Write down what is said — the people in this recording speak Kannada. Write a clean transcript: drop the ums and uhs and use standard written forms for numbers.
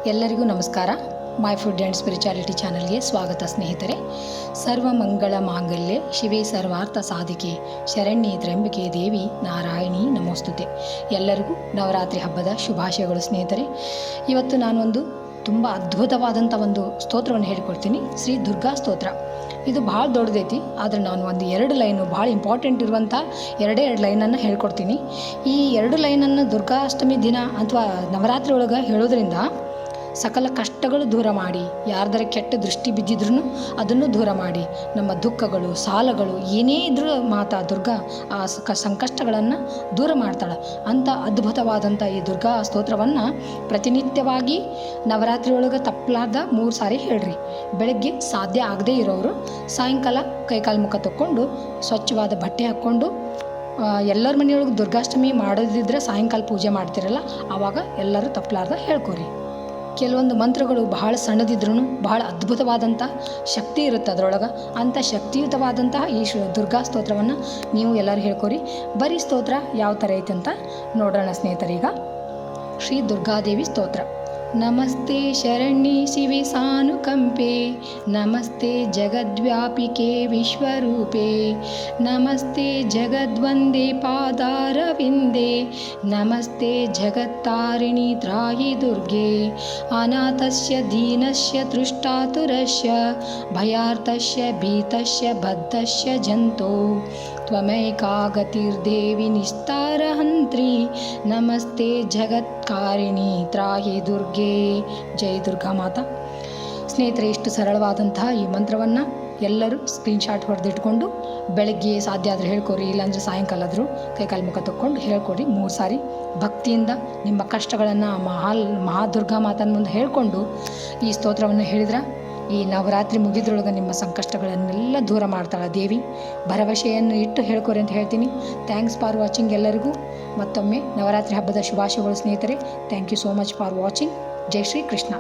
ಎಲ್ಲರಿಗೂ ನಮಸ್ಕಾರ. ಮೈ ಫುಡ್ ಆ್ಯಂಡ್ ಸ್ಪಿರಿಚುಯಾಲಿಟಿ ಚಾನಲ್ಗೆ ಸ್ವಾಗತ ಸ್ನೇಹಿತರೆ. ಸರ್ವಮಂಗಳ ಮಾಂಗಲ್ಯೆ ಶಿವೆ ಸರ್ವಾರ್ಥ ಸಾಧಿಕೆ ಶರಣ್ಯೆ ತ್ರ್ಯಂಬಕೆ ದೇವಿ ನಾರಾಯಣಿ ನಮೋಸ್ತುತೆ. ಎಲ್ಲರಿಗೂ ನವರಾತ್ರಿ ಹಬ್ಬದ ಶುಭಾಶಯಗಳು ಸ್ನೇಹಿತರೆ. ಇವತ್ತು ನಾನೊಂದು ತುಂಬ ಅದ್ಭುತವಾದಂಥ ಒಂದು ಸ್ತೋತ್ರವನ್ನು ಹೇಳಿಕೊಡ್ತೀನಿ, ಶ್ರೀ ದುರ್ಗಾ ಸ್ತೋತ್ರ. ಇದು ಭಾಳ ದೊಡ್ಡದೈತಿ, ಆದರೆ ನಾನು ಒಂದು 2 ಲೈನು ಭಾಳ ಇಂಪಾರ್ಟೆಂಟ್ ಇರುವಂಥ 2 ಲೈನನ್ನು ಹೇಳ್ಕೊಡ್ತೀನಿ. ಈ 2 ಲೈನನ್ನು ದುರ್ಗಾಷ್ಟಮಿ ದಿನ ಅಥವಾ ನವರಾತ್ರಿ ಒಳಗೆ ಹೇಳೋದ್ರಿಂದ ಸಕಲ ಕಷ್ಟಗಳು ದೂರ ಮಾಡಿ, ಯಾರ್ದಾರ ಕೆಟ್ಟ ದೃಷ್ಟಿ ಬಿದ್ದಿದ್ರೂ ಅದನ್ನು ದೂರ ಮಾಡಿ, ನಮ್ಮ ದುಃಖಗಳು ಸಾಲಗಳು ಏನೇ ಇದ್ರೂ ಮಾತಾ ದುರ್ಗಾ ಆ ಸಂಕಷ್ಟಗಳನ್ನು ದೂರ ಮಾಡ್ತಾಳೆ. ಅಂಥ ಅದ್ಭುತವಾದಂಥ ಈ ದುರ್ಗಾ ಸ್ತೋತ್ರವನ್ನು ಪ್ರತಿನಿತ್ಯವಾಗಿ ನವರಾತ್ರಿ ಒಳಗೆ ತಪ್ಪಲಾರ್ದ 3 ಸಾರಿ ಹೇಳ್ರಿ. ಬೆಳಗ್ಗೆ ಸಾಧ್ಯ ಆಗದೇ ಇರೋರು ಸಾಯಂಕಾಲ ಕೈಕಾಲು ಮುಖ ತಕ್ಕೊಂಡು ಸ್ವಚ್ಛವಾದ ಬಟ್ಟೆ ಹಾಕ್ಕೊಂಡು, ಎಲ್ಲರ ಮನೆಯೊಳಗೆ ದುರ್ಗಾಷ್ಟಮಿ ಮಾಡೋದಿದ್ರೆ ಸಾಯಂಕಾಲ ಪೂಜೆ ಮಾಡ್ತಿರಲ್ಲ, ಆವಾಗ ಎಲ್ಲರೂ ತಪ್ಪಲಾರ್ದ ಹೇಳ್ಕೊರಿ. ಕೆಲವೊಂದು ಮಂತ್ರಗಳು ಬಹಳ ಸಣ್ಣದಿದ್ರೂ ಬಹಳ ಅದ್ಭುತವಾದಂಥ ಶಕ್ತಿ ಇರುತ್ತೆ ಅದರೊಳಗೆ. ಅಂಥ ಶಕ್ತಿಯುತವಾದಂತಹ ಈ ದುರ್ಗಾ ಸ್ತೋತ್ರವನ್ನು ನೀವು ಎಲ್ಲರೂ ಹೇಳ್ಕೊರಿ. ಬರೀ ಸ್ತೋತ್ರ ಯಾವ ಥರ ಐತೆ ಅಂತ ನೋಡೋಣ ಸ್ನೇಹಿತರೀಗ. ಶ್ರೀ ದುರ್ಗಾದೇವಿ ಸ್ತೋತ್ರ. ನಮಸ್ತೆ ಶರಣ್ಯೆ ಶಿವೆ ಸಾನುಕಂಪೆ, ನಮಸ್ತೆ ಜಗದ್ವ್ಯಾಪಿಕೆ ವಿಶ್ವರೂಪೆ, ನಮಸ್ತೆ ಜಗದ್ವಂದೇ ಪಾದಾರವಿಂದೇ, ನಮಸ್ತೆ ಜಗತ್ತಾರಿಣಿ ತ್ರಾಹಿ ದುರ್ಗೆ, ಅನಾಥಸ್ಯ ದೀನಸ್ಯ ತೃಷ್ಟಾತುರಸ್ಯ, ಭಯಾರ್ತಸ್ಯ ಭೀತಸ್ಯ ಬದ್ಧಸ್ಯ ಜಂತೋ, ತ್ವಮೈಕಾ ಗತಿರ್ದೇವಿ ನಿಸ್ತಾರಹಂತ್ರಿ, ನಮಸ್ತೆ ಜಗತ್ಕಾರಿಣಿ ತ್ರಾಹಿ ದುರ್ಗೆ. ಜೈ ದುರ್ಗಾ ಮಾತಾ. ಸ್ನೇಹಿತರೆ, ಇಷ್ಟು ಸರಳವಾದಂತಹ ಈ ಮಂತ್ರವನ್ನು ಎಲ್ಲರೂ ಸ್ಕ್ರೀನ್ಶಾಟ್ ಹೊಡೆದಿಟ್ಕೊಂಡು ಬೆಳಗ್ಗೆ ಸಾಧ್ಯ ಆದರೆ ಹೇಳ್ಕೊರಿ, ಇಲ್ಲಾಂದರೆ ಸಾಯಂಕಾಲ ಆದರೂ ಕೈಕಾಲು ಮುಖ ತಕ್ಕೊಂಡು ಹೇಳ್ಕೊಡಿ 3 ಸಾರಿ. ಭಕ್ತಿಯಿಂದ ನಿಮ್ಮ ಕಷ್ಟಗಳನ್ನು ಮಹಾದುರ್ಗಾ ಮಾತನ ಮುಂದೆ ಹೇಳಿಕೊಂಡು ಈ ಸ್ತೋತ್ರವನ್ನು ಹೇಳಿದ್ರೆ ಈ ನವರಾತ್ರಿ ಮುಗಿದ್ರೊಳಗೆ ನಿಮ್ಮ ಸಂಕಷ್ಟಗಳನ್ನೆಲ್ಲ ದೂರ ಮಾಡ್ತಾಳೆ ದೇವಿ. ಭರವಸೆಯನ್ನು ಇಟ್ಟು ಹೇಳ್ಕೊರಿ ಅಂತ ಹೇಳ್ತೀನಿ. Thanks for watching. ಎಲ್ಲರಿಗೂ ಮತ್ತೊಮ್ಮೆ ನವರಾತ್ರಿ ಹಬ್ಬದ ಶುಭಾಶಯಗಳು ಸ್ನೇಹಿತರೆ. Thank you so much for watching. ಜೈ ಶ್ರೀ ಕೃಷ್ಣ.